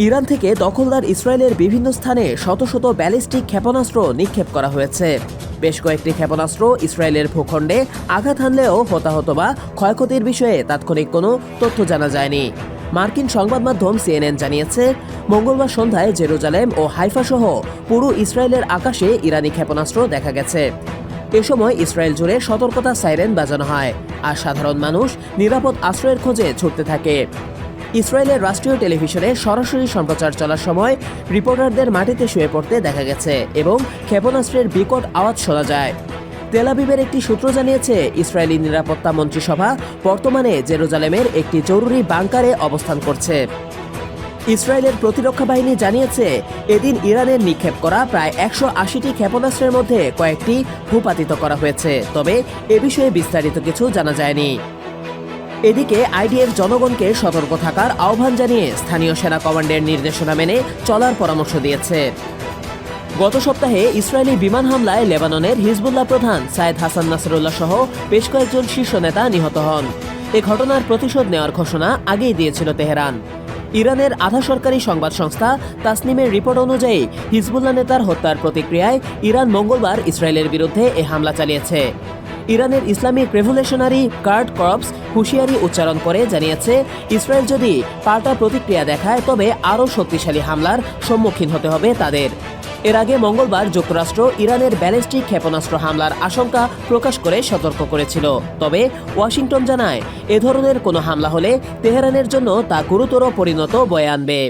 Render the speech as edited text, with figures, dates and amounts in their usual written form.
Iran থেকে দখলদার ইসরায়েলের বিভিন্ন স্থানে শত শত ব্যালিস্টিক ক্ষেপণাস্ত্র নিক্ষেপ করা হয়েছে। বেশ কয়েকটি ক্ষেপণাস্ত্র ইসরায়েলের ভূখণ্ডে আঘাত হানলেও হতাহত বা ক্ষয়ক্ষতির বিষয়ে তাৎক্ষণিক কোনো তথ্য জানা যায়নি। মার্কিন সংবাদ মাধ্যম সিএনএন জানিয়েছে, মঙ্গলবার সন্ধ্যায় জেরুজালেম ও হাইফা সহ পুরো ইসরায়েলের আকাশে ইরানি ক্ষেপণাস্ত্র দেখা গেছে। এ সময় ইসরায়েল জুড়ে সতর্কতা সাইরেন বাজানো হয়, আর সাধারণ মানুষ নিরাপদ আশ্রয়ের খোঁজে ছুটতে থাকে। ইসরায়েলের রাষ্ট্রীয় টেলিভিশনে সরাসরি সম্প্রচার চলার সময় রিপোর্টারদের মাটিতে শুয়ে পড়তে দেখা গেছে এবং ক্ষেপণাস্ত্রের বিকট আওয়াজ শোনা যায়। তেল আবিবের একটি সূত্র জানিয়েছে, ইসরায়েলি নিরাপত্তা মন্ত্রিসভা বর্তমানে জেরুজালেমের একটি জরুরি বাংকারে অবস্থান করছে। ইসরায়েলের প্রতিরক্ষা বাহিনী জানিয়েছে, এদিন ইরানের নিক্ষেপ করা প্রায় 180টি ক্ষেপণাস্ত্রের মধ্যে কয়েকটি ভূপাতিত করা হয়েছে, তবে এ বিষয়ে বিস্তারিত কিছু জানা যায়নি। এদিকে আইডিএফ জনগণকে সতর্ক থাকার আহ্বান জানিয়ে স্থানীয় সেনা কমান্ডের নির্দেশনা মেনে চলার পরামর্শ দিয়েছে। গত সপ্তাহে ইসরায়েলি বিমান হামলায় লেবাননের হিজবুল্লাহ প্রধান সায়েদ হাসান নাসরুল্লাহ সহ বেশ কয়েকজন শীর্ষ নেতা নিহত হন। এ ঘটনার প্রতিশোধ নেওয়ার ঘোষণা আগেই দিয়েছিল তেহরান। ইরানের আধা সরকারি সংবাদ সংস্থা তাসনিমের রিপোর্ট অনুযায়ী হিজবুল্লাহ নেতার হত্যার প্রতিক্রিয়ায় ইরান মঙ্গলবার ইসরায়েলের বিরুদ্ধে এ হামলা চালিয়েছে। ইরানের ইসলামিক রেভলিউশনারি গার্ড কর্পস হুঁশিয়ারি উচ্চারণ করে জানিয়েছে, ইসরায়েল যদি পাল্টা প্রতিক্রিয়া দেখায় তবে আরও শক্তিশালী হামলার সম্মুখীন হতে হবে তাদের। এর আগে মঙ্গলবার যুক্তরাষ্ট্র ইরানের ব্যালিস্টিক ক্ষেপণাস্ত্র হামলার আশঙ্কা প্রকাশ করে সতর্ক করেছিল, তবে ওয়াশিংটন জানায়, এ ধরনের কোনো হামলা হলে তেহরানের জন্য তা গুরুতর পরিণত বয়ে আনবে।